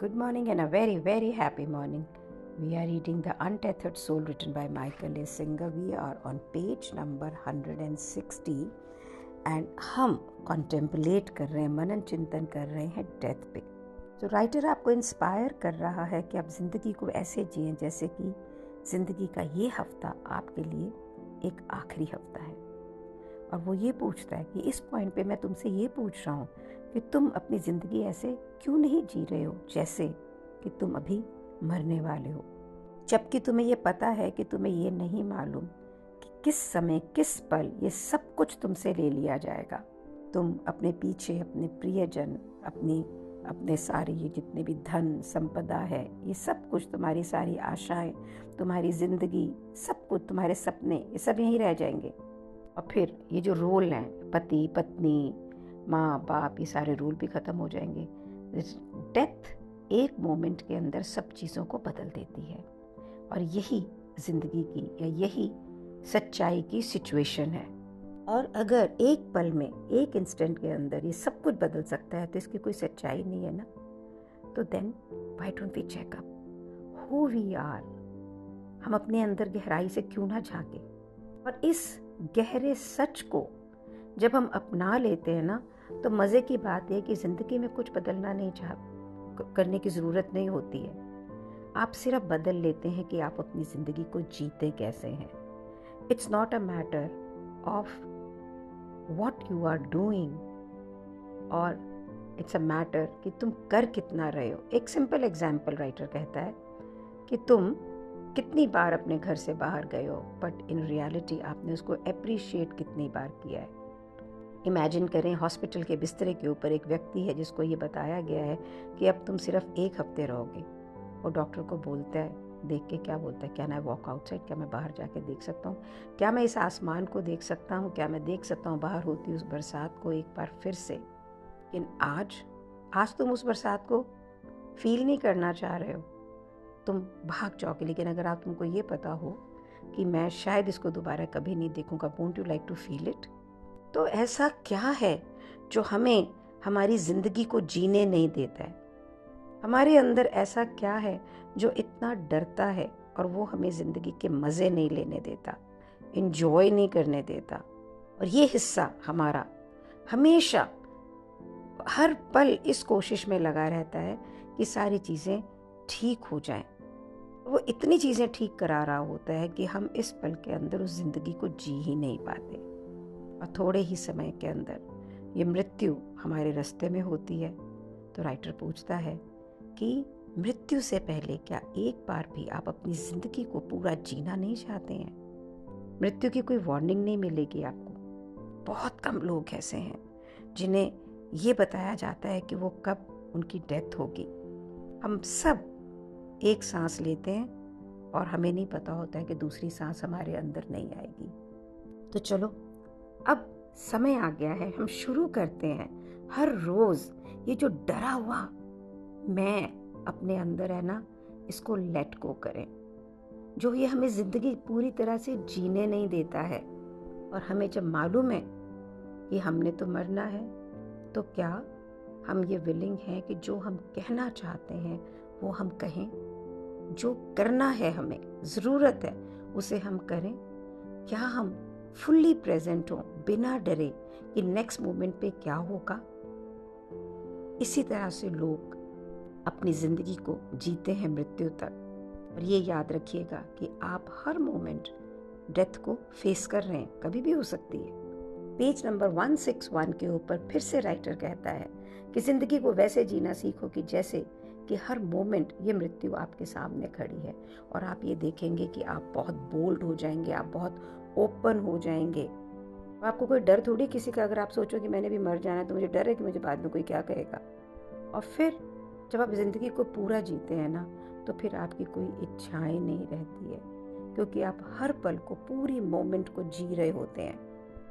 good morning and a very, very happy morning. We are reading The Untethered Soul written by Michael A. Singer. We are on page number 160 and हम contemplate कर रहे हैं, मनन चिंतन कर रहे हैं death पे। तो राइटर आपको इंस्पायर कर रहा है कि आप ज़िंदगी को ऐसे जिएं जैसे कि ज़िंदगी का ये हफ्ता आपके लिए एक आखिरी हफ्ता है। और वो ये पूछता है कि इस पॉइंट पे मैं तुमसे ये पूछ रहा हूँ कि तुम अपनी ज़िंदगी ऐसे क्यों नहीं जी रहे हो जैसे कि तुम अभी मरने वाले हो, जबकि तुम्हें ये पता है कि तुम्हें ये नहीं मालूम कि किस समय किस पल ये सब कुछ तुमसे ले लिया जाएगा। तुम अपने पीछे अपने प्रियजन, अपने सारे ये जितने भी धन संपदा है, ये सब कुछ, तुम्हारी सारी आशाएं, तुम्हारी ज़िंदगी, सब कुछ, तुम्हारे सपने, ये सब यहीं रह जाएंगे। और फिर ये जो रोल हैं, पति पत्नी, माँ बाप, ये सारे रोल भी ख़त्म हो जाएंगे। डेथ एक मोमेंट के अंदर सब चीज़ों को बदल देती है और यही ज़िंदगी की या यही सच्चाई की सिचुएशन है। और अगर एक पल में, एक इंस्टेंट के अंदर ये सब कुछ बदल सकता है तो इसकी कोई सच्चाई नहीं है ना। तो then why don't we check up who we are. हम अपने अंदर गहराई से क्यों ना झांके और इस गहरे सच को जब हम अपना लेते हैं ना, तो मज़े की बात है कि ज़िंदगी में कुछ बदलना नहीं करने की ज़रूरत नहीं होती है। आप सिर्फ बदल लेते हैं कि आप अपनी ज़िंदगी को जीते कैसे हैं। It's not a matter of what you are doing, और इट्स अ मैटर कि तुम कर कितना रहे हो। एक सिंपल एग्जाम्पल राइटर कहता है कि तुम कितनी बार अपने घर से बाहर गए हो, बट इन रियलिटी आपने उसको अप्रिशिएट कितनी बार किया है। इमेजिन करें, हॉस्पिटल के बिस्तरे के ऊपर एक व्यक्ति है जिसको ये बताया गया है कि अब तुम सिर्फ 1 हफ्ते रहोगे। वो डॉक्टर को बोलता है, देख के क्या बोलता है, कैन आई वॉक आउटसाइड, क्या मैं बाहर जाके देख सकता हूँ, क्या मैं इस आसमान को देख सकता हूँ, क्या मैं देख सकता हूँ बाहर होती उस बरसात को एक बार फिर से। लेकिन आज तुम उस बरसात को फील नहीं करना चाह रहे हो, तुम भाग जाओगे। लेकिन अगर तुमको ये पता हो कि मैं शायद इसको दोबारा कभी नहीं देखूंगा, won't you like to feel it. तो ऐसा क्या है जो हमें हमारी ज़िंदगी को जीने नहीं देता है? हमारे अंदर ऐसा क्या है जो इतना डरता है और वो हमें ज़िंदगी के मज़े नहीं लेने देता, इंजॉय नहीं करने देता। और ये हिस्सा हमारा हमेशा हर पल इस कोशिश में लगा रहता है कि सारी चीज़ें ठीक हो जाएं। वो इतनी चीज़ें ठीक करा रहा होता है कि हम इस पल के अंदर उस ज़िंदगी को जी ही नहीं पाते। और थोड़े ही समय के अंदर ये मृत्यु हमारे रास्ते में होती है। तो राइटर पूछता है कि मृत्यु से पहले क्या एक बार भी आप अपनी ज़िंदगी को पूरा जीना नहीं चाहते हैं? मृत्यु की कोई वार्निंग नहीं मिलेगी आपको। बहुत कम लोग ऐसे हैं जिन्हें ये बताया जाता है कि वो कब उनकी डेथ होगी। हम सब एक सांस लेते हैं और हमें नहीं पता होता है कि दूसरी सांस हमारे अंदर नहीं आएगी। तो चलो, अब समय आ गया है, हम शुरू करते हैं। हर रोज़ ये जो डरा हुआ मैं अपने अंदर है ना, इसको लेट गो करें, जो ये हमें ज़िंदगी पूरी तरह से जीने नहीं देता है। और हमें जब मालूम है कि हमने तो मरना है, तो क्या हम ये विलिंग हैं कि जो हम कहना चाहते हैं वो हम कहें, जो करना है, हमें ज़रूरत है, उसे हम करें? क्या हम फुल्ली प्रेजेंट हो, बिना डरे कि नेक्स्ट मोमेंट पे क्या होगा? इसी तरह से लोग अपनी ज़िंदगी को जीते हैं मृत्यु तक। और ये याद रखिएगा कि आप हर मोमेंट डेथ को फेस कर रहे हैं, कभी भी हो सकती है। पेज नंबर 161 के ऊपर फिर से राइटर कहता है कि ज़िंदगी को वैसे जीना सीखो कि जैसे कि हर मोमेंट ये मृत्यु आपके सामने खड़ी है। और आप ये देखेंगे कि आप बहुत बोल्ड हो जाएंगे, आप बहुत ओपन हो जाएंगे। आपको कोई डर थोड़ी किसी का। अगर आप सोचो कि मैंने भी मर जाना है तो मुझे डर है कि मुझे बाद में कोई क्या कहेगा। और फिर जब आप ज़िंदगी को पूरा जीते हैं ना, तो फिर आपकी कोई इच्छाएं नहीं रहती है, क्योंकि आप हर पल को, पूरी मोमेंट को जी रहे होते हैं।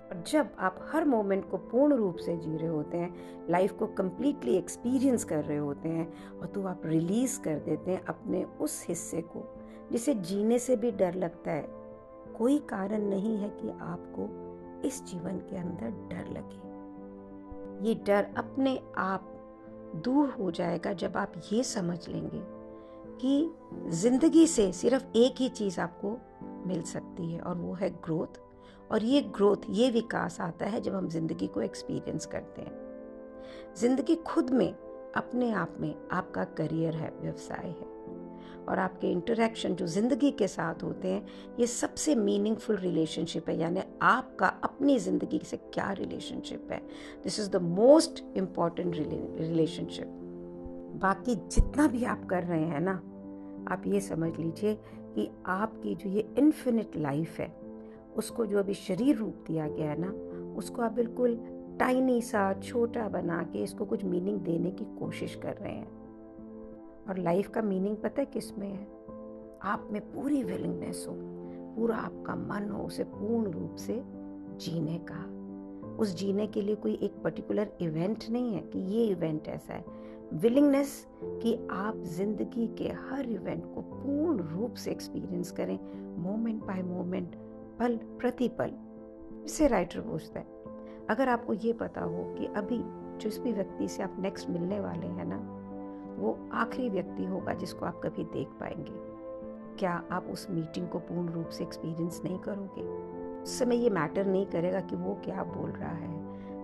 और जब आप हर मोमेंट को पूर्ण रूप से जी रहे होते हैं, लाइफ को कम्प्लीटली एक्सपीरियंस कर रहे होते हैं, और तो आप रिलीज़ कर देते हैं अपने उस हिस्से को जिसे जीने से भी डर लगता है। कोई कारण नहीं है कि आपको इस जीवन के अंदर डर लगे। ये डर अपने आप दूर हो जाएगा जब आप ये समझ लेंगे कि जिंदगी से सिर्फ एक ही चीज आपको मिल सकती है और वो है ग्रोथ। और ये ग्रोथ, ये विकास आता है जब हम जिंदगी को एक्सपीरियंस करते हैं। जिंदगी खुद में अपने आप में आपका करियर है, व्यवसाय है, और आपके इंटरेक्शन जो जिंदगी के साथ होते हैं, ये सबसे मीनिंगफुल रिलेशनशिप है। यानी आपका अपनी जिंदगी से क्या रिलेशनशिप है, this is the most important relationship. बाकी जितना भी आप कर रहे हैं ना, आप ये समझ लीजिए कि आपकी जो ये इन्फिनिट लाइफ है, उसको जो अभी शरीर रूप दिया गया है ना, उसको आप बिल्कुल टाइनी सा, छोटा बना के इसको कुछ मीनिंग देने की कोशिश कर रहे हैं। और लाइफ का मीनिंग पता है किस में है? आप में पूरी विलिंगनेस हो, पूरा आपका मन हो उसे पूर्ण रूप से जीने का। उस जीने के लिए कोई एक पर्टिकुलर इवेंट नहीं है कि ये इवेंट ऐसा है। विलिंगनेस कि आप जिंदगी के हर इवेंट को पूर्ण रूप से एक्सपीरियंस करें, मोमेंट बाय मोमेंट, पल प्रति पल। इससे राइटर पूछता है, अगर आपको ये पता हो कि अभी जिस भी व्यक्ति से आप नेक्स्ट मिलने वाले हैं ना, वो आखिरी व्यक्ति होगा जिसको आप कभी देख पाएंगे, क्या आप उस मीटिंग को पूर्ण रूप से एक्सपीरियंस नहीं करोगे? उस समय ये मैटर नहीं करेगा कि वो क्या बोल रहा है,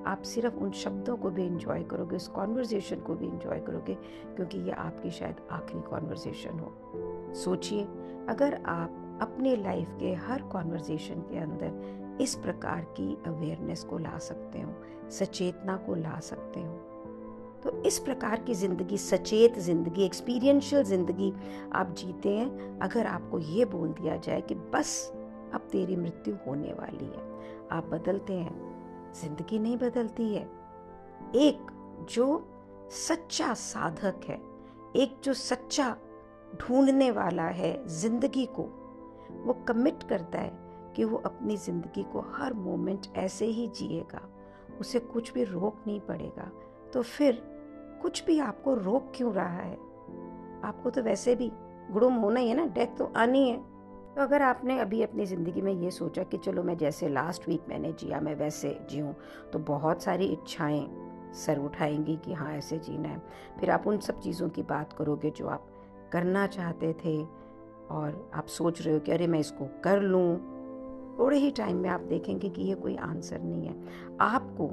आप सिर्फ उन शब्दों को भी इंजॉय करोगे, उस कॉन्वर्जेशन को भी इंजॉय करोगे, क्योंकि ये आपकी शायद आखिरी कॉन्वर्जेशन हो। सोचिए, अगर आप अपने लाइफ के हर कॉन्वर्जेशन के अंदर इस प्रकार की अवेयरनेस को ला सकते हो, सचेतना को ला सकते हो, तो इस प्रकार की जिंदगी, सचेत जिंदगी, एक्सपीरियंशियल जिंदगी आप जीते हैं। अगर आपको ये बोल दिया जाए कि बस अब तेरी मृत्यु होने वाली है, आप बदलते हैं, जिंदगी नहीं बदलती है। एक जो सच्चा साधक है, एक जो सच्चा ढूंढने वाला है जिंदगी को, वो कमिट करता है कि वो अपनी जिंदगी को हर मोमेंट ऐसे ही जिएगा, उसे कुछ भी रोक नहीं पड़ेगा। तो फिर कुछ भी आपको रोक क्यों रहा है? आपको तो वैसे भी गुड़ुम होना ही है ना, डेथ तो आनी है। तो अगर आपने अभी अपनी ज़िंदगी में ये सोचा कि चलो मैं जैसे लास्ट वीक मैंने जिया मैं वैसे जीऊँ, तो बहुत सारी इच्छाएं सर उठाएंगी कि हाँ ऐसे जीना है। फिर आप उन सब चीज़ों की बात करोगे जो आप करना चाहते थे, और आप सोच रहे हो कि अरे मैं इसको कर लूँ। थोड़े ही टाइम में आप देखेंगे कि ये कोई आंसर नहीं है। आपको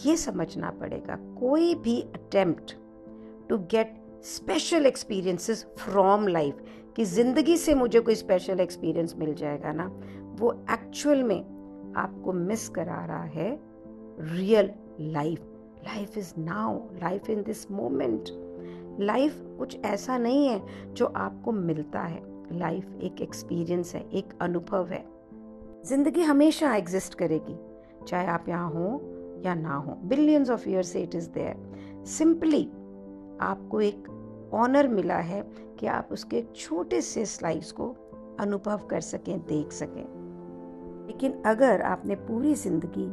ये समझना पड़ेगा, कोई भी attempt to get special experiences from life, कि जिंदगी से मुझे कोई स्पेशल एक्सपीरियंस मिल जाएगा ना, वो एक्चुअल में आपको मिस करा रहा है real life. Life is now, life in this moment. Life कुछ ऐसा नहीं है जो आपको मिलता है, लाइफ एक एक्सपीरियंस है, एक अनुभव है। जिंदगी हमेशा एग्जिस्ट करेगी, चाहे आप यहाँ हो या ना हो, बिलियंस ऑफ ईयर्स से इट इज देयर। सिंपली आपको एक ऑनर मिला है कि आप उसके छोटे से स्लाइस को अनुभव कर सकें, देख सकें। लेकिन अगर आपने पूरी जिंदगी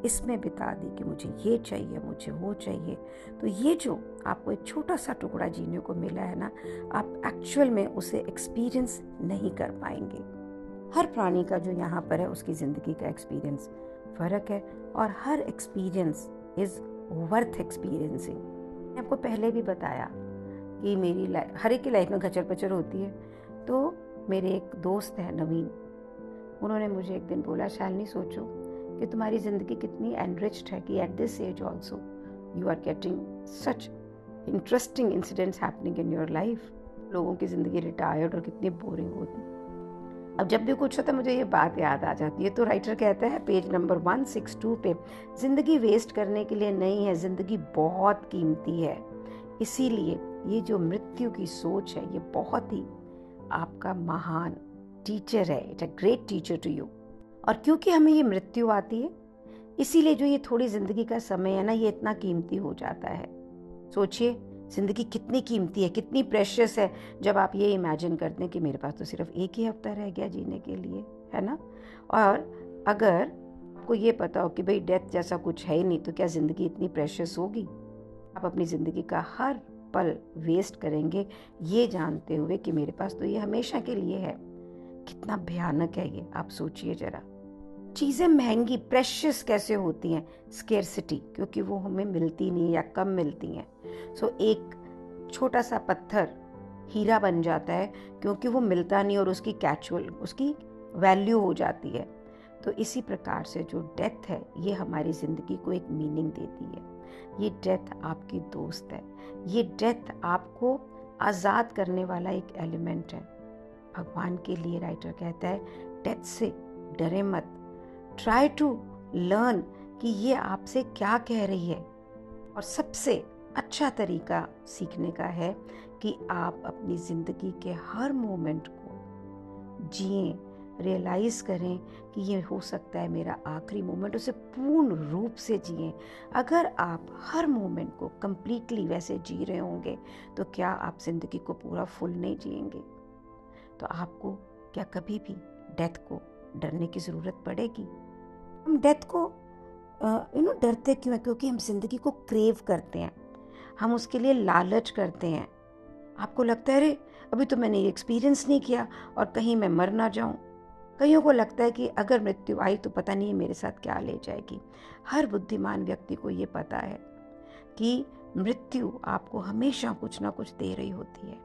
इसमें बिता दी कि मुझे ये चाहिए, मुझे वो चाहिए, तो ये जो आपको एक छोटा सा टुकड़ा जीने को मिला है ना, आप एक्चुअल में उसे एक्सपीरियंस नहीं कर पाएंगे। हर प्राणी का जो यहाँ पर है उसकी ज़िंदगी का एक्सपीरियंस फ़र्क है, और हर एक्सपीरियंस इज़ वर्थ एक्सपीरियंसिंग। मैंने आपको पहले भी बताया कि मेरी हर एक की लाइफ में खचर पचर होती है। तो मेरे एक दोस्त है नवीन, उन्होंने मुझे एक दिन बोला, शालिनी सोचो कि तुम्हारी ज़िंदगी कितनी एनरिच्ड है कि at this age also you are getting such interesting incidents happening in your life. लोगों की ज़िंदगी रिटायर्ड और कितनी बोरिंग होती। अब जब भी कुछ होता है मुझे ये बात याद आ जाती है। तो राइटर कहता है पेज नंबर 162 पे, ज़िंदगी वेस्ट करने के लिए नहीं है, ज़िंदगी बहुत कीमती है। इसीलिए ये जो मृत्यु की सोच है, ये बहुत ही आपका महान टीचर है, it a great teacher to you. और क्योंकि हमें ये मृत्यु आती है, इसीलिए जो ये थोड़ी ज़िंदगी का समय है ना, ये इतना कीमती हो जाता है। सोचिए ज़िंदगी कितनी कीमती है, कितनी प्रेशियस है, जब आप ये इमेजिन करते हैं कि मेरे पास तो सिर्फ एक ही हफ्ता रह गया जीने के लिए, है ना। और अगर आपको ये पता हो कि भाई डेथ जैसा कुछ है ही नहीं, तो क्या ज़िंदगी इतनी प्रेशियस होगी? आप अपनी ज़िंदगी का हर पल वेस्ट करेंगे ये जानते हुए कि मेरे पास तो ये हमेशा के लिए है। कितना भयानक है ये, आप सोचिए जरा। चीज़ें महंगी प्रेशियस कैसे होती हैं? स्केर्सिटी, क्योंकि वो हमें मिलती नहीं या कम मिलती हैं। सो एक छोटा सा पत्थर हीरा बन जाता है क्योंकि वो मिलता नहीं और उसकी वैल्यू हो जाती है। तो इसी प्रकार से जो डेथ है ये हमारी ज़िंदगी को एक मीनिंग देती है। ये डेथ आपकी दोस्त है। ये डेथ आपको आज़ाद करने वाला एक एलिमेंट है। भगवान के लिए राइटर कहता है, डेथ से डरे मत, ट्राई टू लर्न कि ये आपसे क्या कह रही है। और सबसे अच्छा तरीका सीखने का है कि आप अपनी ज़िंदगी के हर मोमेंट को जिएं, रियलाइज़ करें कि ये हो सकता है मेरा आखिरी मोमेंट, उसे पूर्ण रूप से जिएं। अगर आप हर मोमेंट को कंप्लीटली वैसे जी रहे होंगे तो क्या आप ज़िंदगी को पूरा फुल नहीं जिएंगे? तो आपको क्या कभी भी डेथ को डरने की ज़रूरत पड़ेगी? हम डेथ को डरते क्यों हैं? क्योंकि हम ज़िंदगी को क्रेव करते हैं, हम उसके लिए लालच करते हैं। आपको लगता है अरे अभी तो मैंने ये एक्सपीरियंस नहीं किया और कहीं मैं मर ना जाऊं। कईयों को लगता है कि अगर मृत्यु आई तो पता नहीं मेरे साथ क्या ले जाएगी। हर बुद्धिमान व्यक्ति को ये पता है कि मृत्यु आपको हमेशा कुछ ना कुछ दे रही होती है।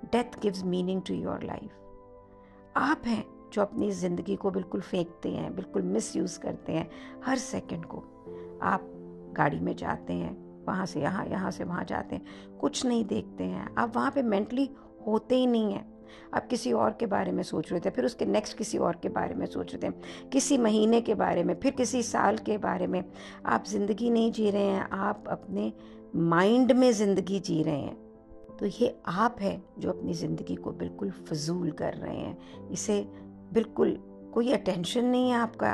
Death gives meaning to your life. आप हैं जो अपनी ज़िंदगी को बिल्कुल फेंकते हैं, बिल्कुल मिसयूज़ करते हैं हर सेकंड को। आप गाड़ी में जाते हैं, वहाँ से यहाँ, यहाँ से वहाँ जाते हैं, कुछ नहीं देखते हैं, आप वहाँ पे मेंटली होते ही नहीं हैं। आप किसी और के बारे में सोच रहे थे, फिर उसके नेक्स्ट किसी और के बारे में सोच रहे थे, किसी महीने के बारे में, फिर किसी साल के बारे में। आप ज़िंदगी नहीं जी रहे हैं, आप अपने माइंड में ज़िंदगी जी रहे हैं। तो ये आप है जो अपनी ज़िंदगी को बिल्कुल फजूल कर रहे हैं। इसे बिल्कुल कोई अटेंशन नहीं है आपका।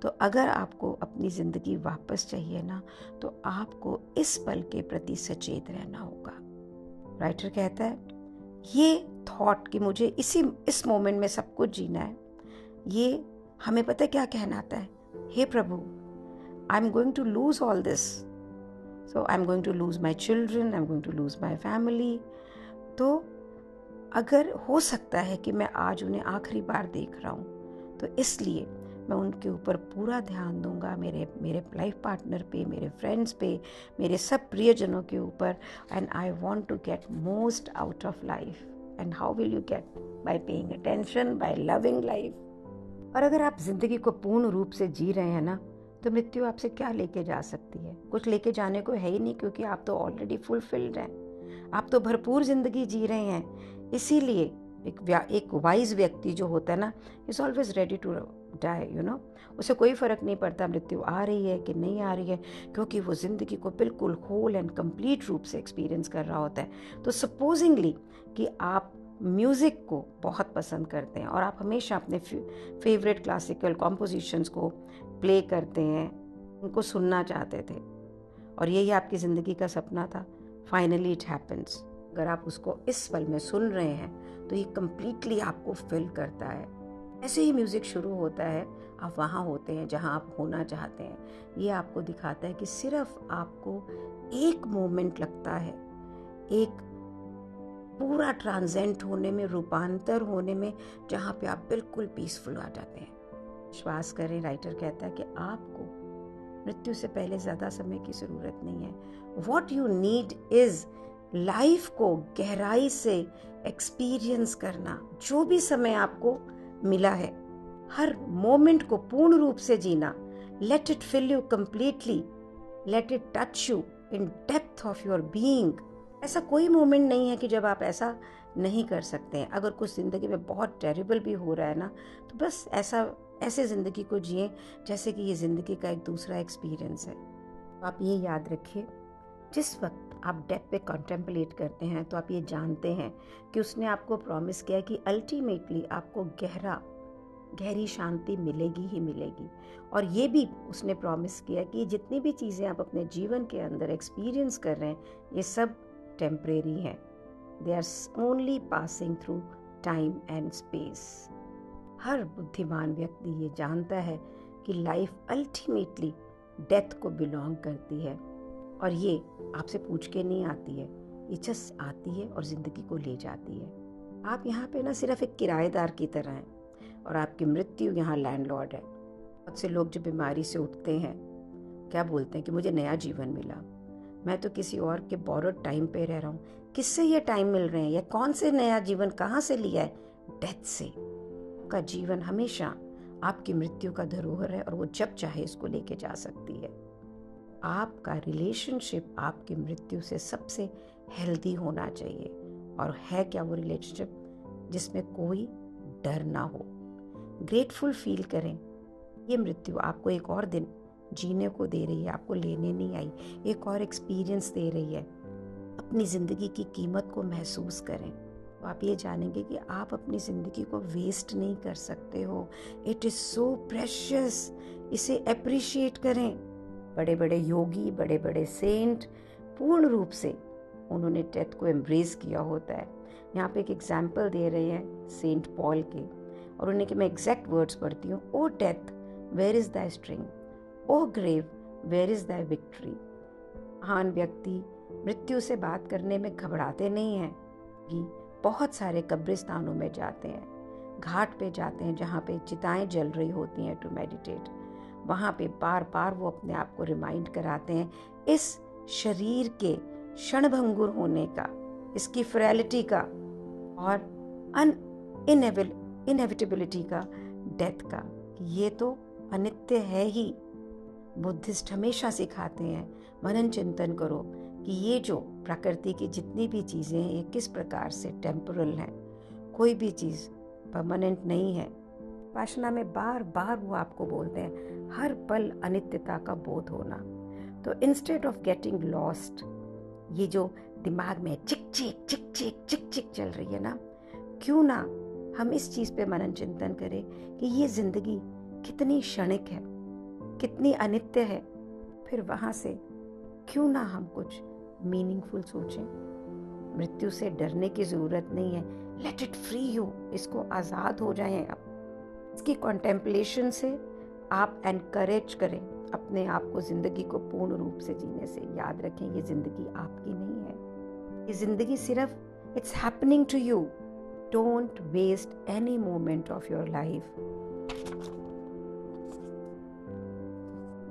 तो अगर आपको अपनी ज़िंदगी वापस चाहिए ना, तो आपको इस पल के प्रति सचेत रहना होगा। राइटर कहता है ये थॉट कि मुझे इस मोमेंट में सब कुछ जीना है, ये हमें पता है क्या कहना आता है? हे प्रभु, I am going to lose all this, so I am going to lose my children, I am going to lose my family. तो अगर हो सकता है कि मैं आज उन्हें आखिरी बार देख रहा हूँ, तो इसलिए मैं उनके ऊपर पूरा ध्यान दूंगा, मेरे लाइफ पार्टनर पे, मेरे फ्रेंड्स पे, मेरे सब प्रियजनों के ऊपर। And I want to get most out of life. And how will you get? By paying attention, by loving life. और अगर आप जिंदगी को पूर्ण रूप से जी रहे हैं ना, तो मृत्यु आपसे क्या लेके जा सकती है? कुछ लेके जाने को है ही नहीं, क्योंकि आप तो ऑलरेडी फुलफिल्ड हैं, आप तो भरपूर जिंदगी जी रहे हैं। इसीलिए एक वाइज व्यक्ति जो होता है ना, is always ready to die, उसे कोई फर्क नहीं पड़ता मृत्यु आ रही है कि नहीं आ रही है, क्योंकि वो जिंदगी को बिल्कुल होल एंड कंप्लीट रूप से एक्सपीरियंस कर रहा होता है। तो सपोजिंगली कि आप म्यूज़िक को बहुत पसंद करते हैं और आप हमेशा अपने फेवरेट क्लासिकल कॉम्पोजिशंस को प्ले करते हैं, उनको सुनना चाहते थे, और यही आपकी ज़िंदगी का सपना था, फाइनली इट हैपेंस। अगर आप उसको इस पल में सुन रहे हैं तो ये कम्प्लीटली आपको फिल करता है। ऐसे ही म्यूज़िक शुरू होता है, आप वहाँ होते हैं जहाँ आप होना चाहते हैं। ये आपको दिखाता है कि सिर्फ आपको एक मोमेंट लगता है, एक पूरा ट्रांसेंड होने में, रूपांतर होने में, जहाँ पे आप बिल्कुल पीसफुल आ जाते हैं। विश्वास करें, राइटर कहता है कि आपको मृत्यु से पहले ज़्यादा समय की ज़रूरत नहीं है। What you need is life को गहराई से एक्सपीरियंस करना। जो भी समय आपको मिला है, हर मोमेंट को पूर्ण रूप से जीना। Let it fill you completely, let it touch you in depth of your being. ऐसा कोई मोमेंट नहीं है कि जब आप ऐसा नहीं कर सकते हैं। अगर कुछ ज़िंदगी में बहुत टेरिबल भी हो रहा है ना, तो बस ऐसे ज़िंदगी को जिए जैसे कि ये ज़िंदगी का एक दूसरा एक्सपीरियंस है। तो आप ये याद रखिए, जिस वक्त आप डेथ पे कॉन्टेम्पलेट करते हैं तो आप ये जानते हैं कि उसने आपको प्रॉमिस किया कि अल्टीमेटली आपको गहरी शांति मिलेगी ही मिलेगी। और ये भी उसने प्रॉमिस किया कि जितनी भी चीज़ें आप अपने जीवन के अंदर एक्सपीरियंस कर रहे हैं, ये सब टेम्परेरी हैं। They are only passing through time and space. हर बुद्धिमान व्यक्ति ये जानता है कि लाइफ अल्टीमेटली डेथ को बिलोंग करती है, और ये आपसे पूछ के नहीं आती है, ये जस्ट आती है और ज़िंदगी को ले जाती है। आप यहाँ पे ना सिर्फ एक किराएदार की तरह हैं, और आपकी मृत्यु यहाँ लैंडलॉर्ड है। बहुत से लोग जो बीमारी से उठते हैं क्या बोलते हैं कि मुझे नया जीवन मिला, मैं तो किसी और के बोरोड टाइम पे रह रहा हूँ। किससे ये टाइम मिल रहे हैं, या कौन से नया जीवन कहाँ से लिया है? डेथ से। का जीवन हमेशा आपकी मृत्यु का धरोहर है और वो जब चाहे इसको लेके जा सकती है। आपका रिलेशनशिप आपकी मृत्यु से सबसे हेल्दी होना चाहिए। और है क्या वो रिलेशनशिप? जिसमें कोई डर ना हो। ग्रेटफुल फील करें। ये मृत्यु आपको एक और दिन जीने को दे रही है, आपको लेने नहीं आई, एक और एक्सपीरियंस दे रही है। अपनी ज़िंदगी की कीमत को महसूस करें तो आप ये जानेंगे कि आप अपनी ज़िंदगी को वेस्ट नहीं कर सकते हो। It is so precious. इसे अप्रिशिएट करें। बड़े बड़े योगी, बड़े बड़े सेंट पूर्ण रूप से उन्होंने डेथ को एम्ब्रेस किया होता है। यहाँ पे एक एग्जाम्पल दे रहे हैं सेंट पॉल के, और उन्हें कि मैं एग्जैक्ट वर्ड्स पढ़ती हूँ। O death, where is thy string? O grave, where is thy victory? महान व्यक्ति मृत्यु से बात करने में घबराते नहीं हैं कि बहुत सारे कब्रिस्तानों में जाते हैं, घाट पे जाते हैं जहाँ पे चिताएं जल रही होती हैं टू मेडिटेट। वहाँ पे बार बार वो अपने आप को रिमाइंड कराते हैं इस शरीर के क्षणभंगुर होने का, इसकी फ्रेलिटी का और इनएविटेबिलिटी का, डेथ का। ये तो अनित्य है ही। बुद्धिस्ट हमेशा सिखाते हैं मनन चिंतन करो कि ये जो प्रकृति की जितनी भी चीज़ें हैं ये किस प्रकार से टेम्पोरल हैं। कोई भी चीज़ परमानेंट नहीं है। वासना में बार बार वो आपको बोलते हैं हर पल अनित्यता का बोध होना। तो इंस्टेड ऑफ गेटिंग लॉस्ट, ये जो दिमाग में चिक चिक चिक चिक चिक चिक चल रही है ना, क्यों ना हम इस चीज़ पे मनन चिंतन करें कि ये जिंदगी कितनी क्षणिक है, कितनी अनित्य है। फिर वहाँ से क्यों ना हम कुछ मीनिंगफुल सोचें। मृत्यु से डरने की ज़रूरत नहीं है। Let it free you. इसको आज़ाद हो जाएं आप। इसकी कॉन्टेम्पलेशन से आप एनकरेज करें अपने आप को ज़िंदगी को पूर्ण रूप से जीने से। याद रखें ये ज़िंदगी आपकी नहीं है। ये ज़िंदगी सिर्फ it's happening to you. Don't waste any moment of your life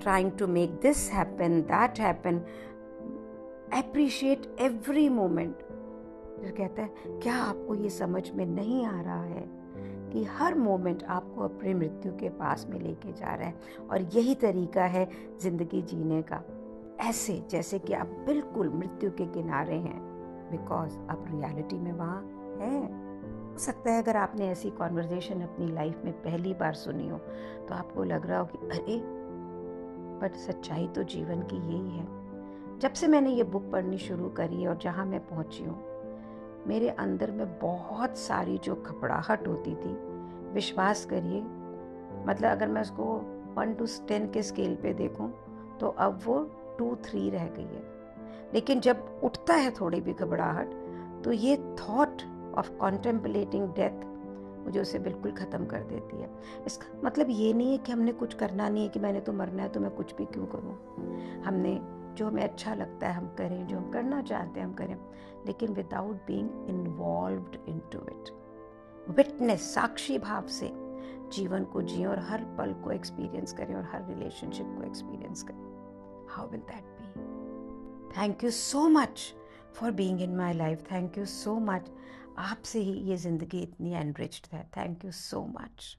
trying to make this happen, that happen. Appreciate every moment. फिर कहता है क्या आपको ये समझ में नहीं आ रहा है कि हर मोमेंट आपको अपनी मृत्यु के पास में लेके जा रहा है, और यही तरीका है जिंदगी जीने का। ऐसे जैसे कि आप बिल्कुल मृत्यु के किनारे हैं, बिकॉज आप रियलिटी में वहाँ हैं। हो सकता है अगर आपने ऐसी कॉन्वर्जेशन अपनी लाइफ में पहली बार सुनी हो तो आपको लग रहा हो कि अरे, बट सच्चाई तो जीवन की यही है। जब से मैंने ये बुक पढ़नी शुरू करी और जहाँ मैं पहुँची हूँ, मेरे अंदर में बहुत सारी जो घबराहट होती थी, विश्वास करिए, मतलब अगर मैं उसको 1 to 10 के स्केल पे देखूँ तो अब वो 2-3 रह गई है। लेकिन जब उठता है थोड़ी भी घबराहट तो ये थॉट ऑफ कॉन्टेम्पलेटिंग डेथ मुझे उसे बिल्कुल ख़त्म कर देती है। इसका मतलब ये नहीं है कि हमने कुछ करना नहीं है, कि मैंने तो मरना है तो मैं कुछ भी क्यों करूं। हमने जो हमें अच्छा लगता है हम करें, जो हम करना चाहते हैं हम करें, लेकिन without being involved into it. Witness, साक्षी भाव से जीवन को जिए और हर पल को एक्सपीरियंस करें और हर रिलेशनशिप को एक्सपीरियंस करें। How will that be? Thank you so much for being in my life. Thank you so much. आपसे ही ये ज़िंदगी इतनी एनरिच्ड है। Thank you so much.